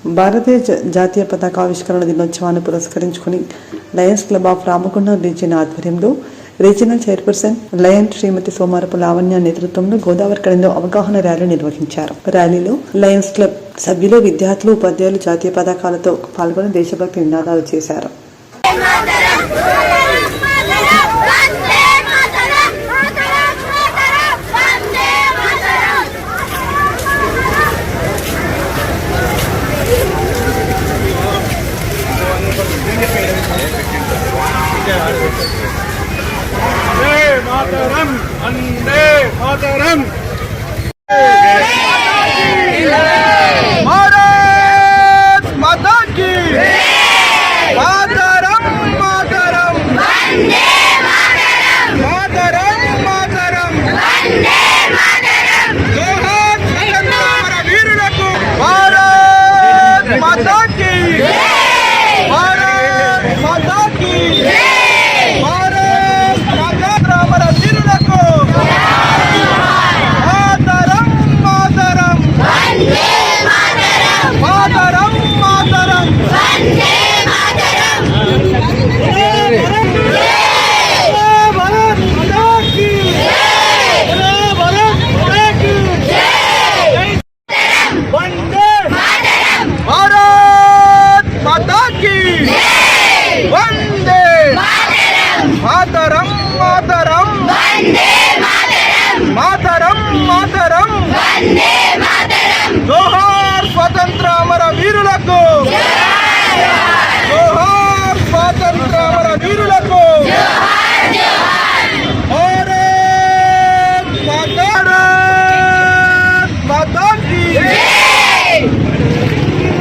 భారతీయ జాతీయ పతాకావిష్కరణ దినోత్సవాన్ని పురస్కరించుకుని Lions club of Ramagundam region ఆధ్వర్యంలో రీజనల్ చైర్పర్సన్ లయన్ శ్రీమతి సోమారపు లావణ్య నేతృత్వంలో గోదావరి కళలో అవగాహన ర్యాలీ నిర్వహించారు. ర్యాలీలో లయన్స్ క్లబ్ సభ్యులు, విద్యార్థులు, ఉపాధ్యాయులు జాతీయ పతాకాలతో పాల్గొని దేశభక్తి నినాదాలు చేశారు. मातरम वंदे मातरम भारत माता की मातरम मातरम वंदे मातरम मातरम वंदे मातरम जोहार स्वतंत्र वीरुలకు भारत माता की भारत माता की मातरम मातरम वंदे मातरम मातरम मातरम वंदे मातरम जोहार स्वतंत्र अमर वीरुలకు जोहार स्वतंत्र अमर वीरुలకు जोहार जोहार भारत माता की जय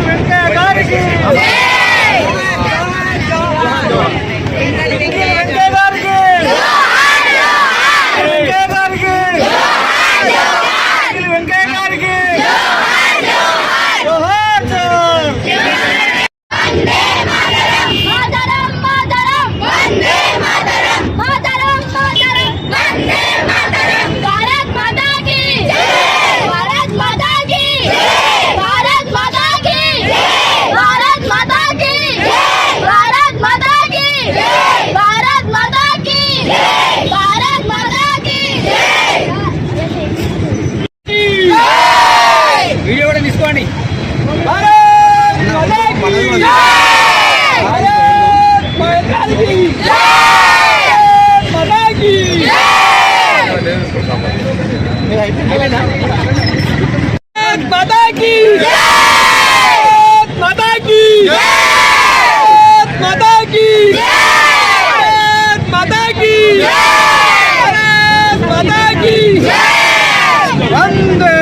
वेंकయ్య గారికి माता की माता की माता की माता की माता की वंदे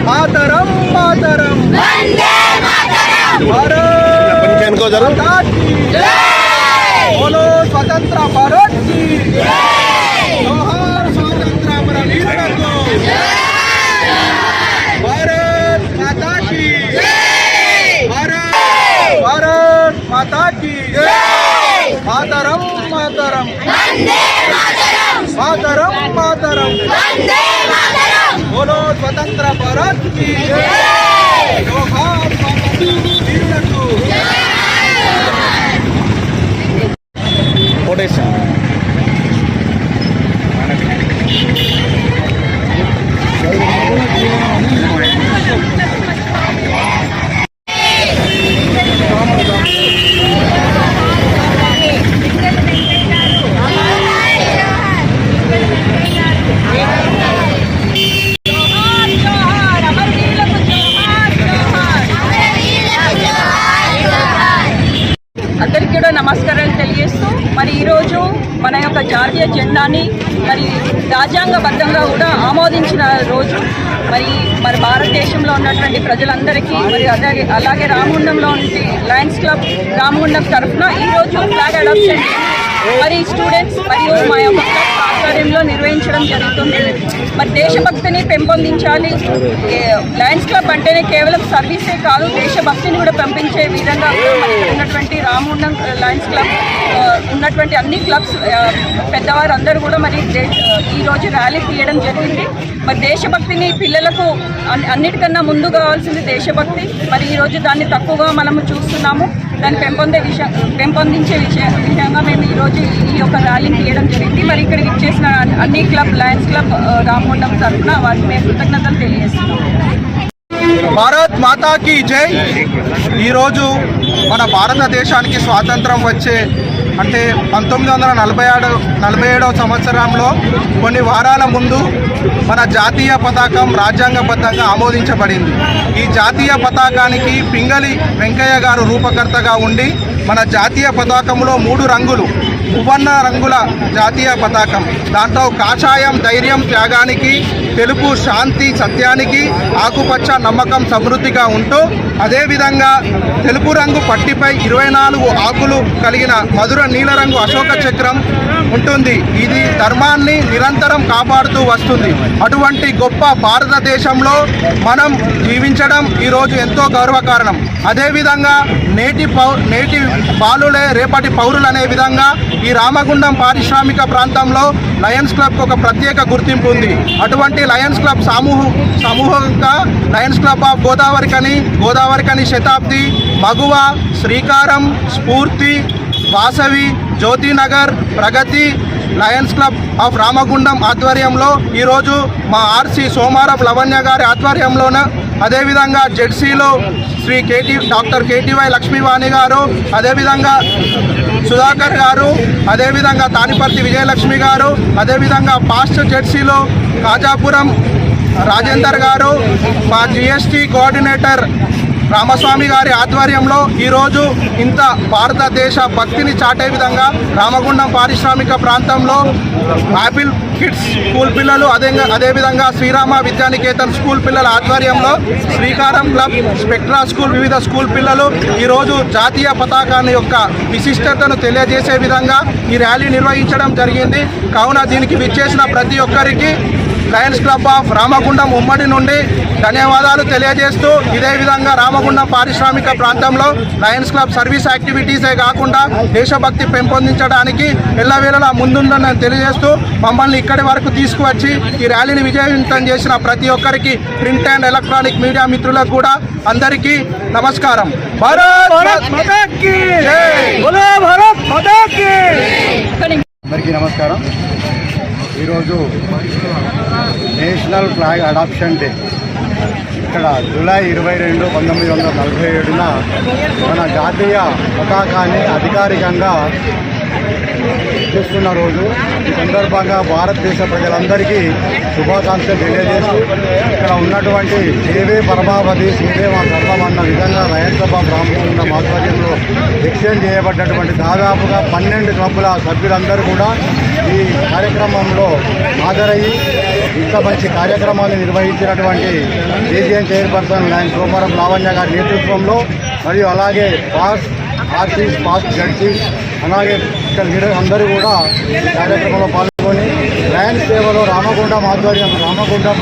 मातरम मातरम वंदे मातरम भारत माता की बोलो स्वतंत्र भारत की जोहार स्वतंत्र अमर वीरुలకు भारत माता की भारत माता की मातरम मातरम वंदे मातरम मातरम मातरम वंदे मातरम बोलो स्वतंत्र भारत की जोहार स्वतंत्र वीरुలకు कोटेशन అందరికీ కూడా నమస్కారాలు తెలియజేస్తూ మరి ఈరోజు మన యొక్క జాతీయ జెండాని మరి రాజ్యాంగబద్ధంగా కూడా ఆమోదించిన రోజు. మరి భారతదేశంలో ఉన్నటువంటి ప్రజలందరికీ మరి అలాగే రామగుండంలో ఉండే లయన్స్ క్లబ్ రామగుండం తరఫున ఈరోజు ఫ్లాగ్ అడాప్షన్ మరి స్టూడెంట్స్ మరియు మా యొక్క ఆధ్వర్యంలో నిర్వహించడం జరుగుతుంది. మరి దేశభక్తిని పెంపొందించాలి. లయన్స్ క్లబ్ అంటేనే కేవలం సర్వీసే కాదు, దేశభక్తిని కూడా పంపించే విధంగా మరి ఉన్నటువంటి రామగుండం లయన్స్ క్లబ్ ఉన్నటువంటి అన్ని క్లబ్స్ పెద్దవారు అందరూ కూడా మరి ఈరోజు ర్యాలీ తీయడం జరిగింది. మరి దేశభక్తిని పిల్లలకు అన్నిటికన్నా ముందు కావాల్సింది దేశభక్తి. మరి ఈరోజు దాన్ని తక్కువగా మనము చూస్తున్నాము. దాన్ని పెంపొందించే విషయంగా మేము ఈరోజు ఈ యొక్క ర్యాలీని తీయడం జరిగింది. మరి ఇక్కడికి ఇచ్చేసిన అన్ని క్లబ్ లయన్స్ క్లబ్ రామగుండం తరఫున వారికి మేము కృతజ్ఞతలు తెలియజేస్తున్నాం. భారత్ మాతాకి జై. ఈరోజు మన భారతదేశానికి స్వాతంత్రం వచ్చే అంటే 1947వ సంవత్సరంలో కొన్ని వారాల ముందు మన జాతీయ పతాకం రాజ్యాంగబద్ధంగా ఆమోదించబడింది. ఈ జాతీయ పతాకానికి పింగళి వెంకయ్య గారు రూపకర్తగా ఉండి మన జాతీయ పతాకంలో 3 రంగులు సువర్ణ రంగుల జాతీయ పతాకం, దాంట్లో కాషాయం ధైర్యం త్యాగానికి, తెలుపు శాంతి సత్యానికి, ఆకుపచ్చ నమ్మకం సమృద్ధిగా ఉంటూ అదేవిధంగా తెలుపు రంగు పట్టిపై 24 ఆకులు కలిగిన మధుర నీలరంగు అశోక చక్రం ఉంటుంది. ఇది ధర్మాన్ని నిరంతరం కాపాడుతూ వస్తుంది. అటువంటి గొప్ప భారతదేశంలో మనం జీవించడం ఈరోజు ఎంతో గర్వకారణం. అదేవిధంగా నేటి బాలులే రేపటి పౌరులు అనే విధంగా ఈ రామగుండం పారిశ్రామిక ప్రాంతంలో లయన్స్ క్లబ్కి ఒక ప్రత్యేక గుర్తింపు ఉంది. అటువంటి లయన్స్ క్లబ్ సమూహంగా లయన్స్ క్లబ్ ఆఫ్ గోదావరికని శతాబ్ది, మగువ, శ్రీకారం, స్ఫూర్తి, వాసవి, జ్యోతినగర్, ప్రగతి, లయన్స్ క్లబ్ ఆఫ్ రామగుండం ఆధ్వర్యంలో ఈరోజు మా ఆర్సి సోమారపు లవణ్య గారి ఆధ్వర్యంలోన, అదేవిధంగా జెడ్సీలో శ్రీ డాక్టర్ కేటీవై లక్ష్మీవాణి గారు, అదేవిధంగా సుధాకర్ గారు, అదేవిధంగా తానిపర్తి విజయలక్ష్మి గారు, అదేవిధంగా పాస్ట్ జెడ్సీలో కాజాపురం రాజేందర్ గారు, మా జిఎస్టీ కోఆర్డినేటర్ రామస్వామి గారి ఆధ్వర్యంలో ఈరోజు ఇంత భారతదేశ భక్తిని చాటే విధంగా రామగుండం పారిశ్రామిక ప్రాంతంలో యాపిల్ కిడ్స్ స్కూల్ పిల్లలు, అదేవిధంగా శ్రీరామ విద్యానికేతన్ స్కూల్ పిల్లల ఆధ్వర్యంలో శ్రీకారం క్లబ్, స్పెక్ట్రా స్కూల్, వివిధ స్కూల్ పిల్లలు ఈరోజు జాతీయ పతాకాన్ని యొక్క విశిష్టతను తెలియజేసే విధంగా ఈ ర్యాలీ నిర్వహించడం జరిగింది. కావున దీనికి విచ్చేసిన ప్రతి ఒక్కరికి లయన్స్ క్లబ్ ఆఫ్ రామగుండం ఉమ్మడి నుండి ధన్యవాదాలు తెలియజేస్తూ, ఇదే విధంగా రామగుండం పారిశ్రామిక ప్రాంతంలో లయన్స్ క్లబ్ సర్వీస్ యాక్టివిటీసే కాకుండా దేశభక్తి పెంపొందించడానికి ఎల్లవేళలా ముందుందని తెలియజేస్తూ, మమ్మల్ని ఇక్కడి వరకు తీసుకువచ్చి ఈ ర్యాలీని విజయవంతం చేసిన ప్రతి ఒక్కరికి, ప్రింట్ అండ్ ఎలక్ట్రానిక్ మీడియా మిత్రులకు కూడా అందరికీ నమస్కారం. అందరికీ నమస్కారం. ఈరోజు నేషనల్ ఫ్లాగ్ అడాప్షన్ డే. ఇక్కడ జూలై 22, 1947న మన జాతీయ పతాకాన్ని అధికారికంగా చూస్తున్న రోజు. ఈ సందర్భంగా భారతదేశ ప్రజలందరికీ శుభాకాంక్షలు తెలియజేస్తూ, ఇక్కడ ఉన్నటువంటి సేవే పరమావధి సేవే మా ధర్మం అన్న విధంగా లయన్స్ క్లబ్ ఆఫ్ రామగుండం ఆధ్వర్యంలో ఎక్స్చేంజ్ చేయబడ్డటువంటి దాదాపుగా 12 క్లబ్బుల సభ్యులందరూ కూడా ఈ కార్యక్రమంలో హాజరయ్యి ఇంత మంచి కార్యక్రమాన్ని నిర్వహించినటువంటి ఏజిఎన్ చైర్పర్సన్ లయన్స్ సోమారపు లావణ్య గారి నేతృత్వంలో, మరియు అలాగే ఆర్సీస్, పాస్ట్ జడ్సీస్, అలాగే ఇక్కడ అందరూ కూడా కార్యక్రమంలో పాల్గొని లయన్స్ సేవలో రామగుండం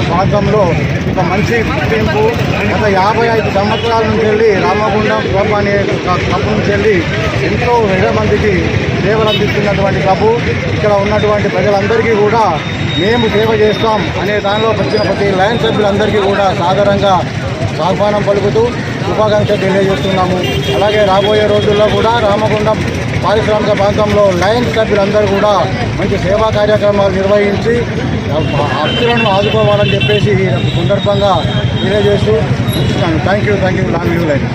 ప్రాంతంలో ఒక మంచి గుర్తింపు. గత 55 సంవత్సరాల నుంచి వెళ్ళి రామగుండం క్లబ్ అనే క్లబ్ నుంచి వెళ్ళి ఎంతో వేల మందికి సేవలు అందిస్తున్నటువంటి క్లబ్. ఇక్కడ ఉన్నటువంటి ప్రజలందరికీ కూడా మేము సేవ చేస్తాం అనే దానిలో వచ్చిన ప్రతి లయన్స్ సభ్యులందరికీ కూడా సాధారణంగా ఆహ్వానం పలుకుతూ శుభాకాంక్షలు తెలియజేస్తున్నాము. అలాగే రాబోయే రోజుల్లో కూడా రామగుండం పారిశ్రామిక ప్రాంతంలో లయన్స్ సభ్యులందరూ కూడా మంచి సేవా కార్యక్రమాలు నిర్వహించి అభ్యులను ఆదుకోవాలని చెప్పేసి సందర్భంగా తెలియజేస్తూ thank you long leave life.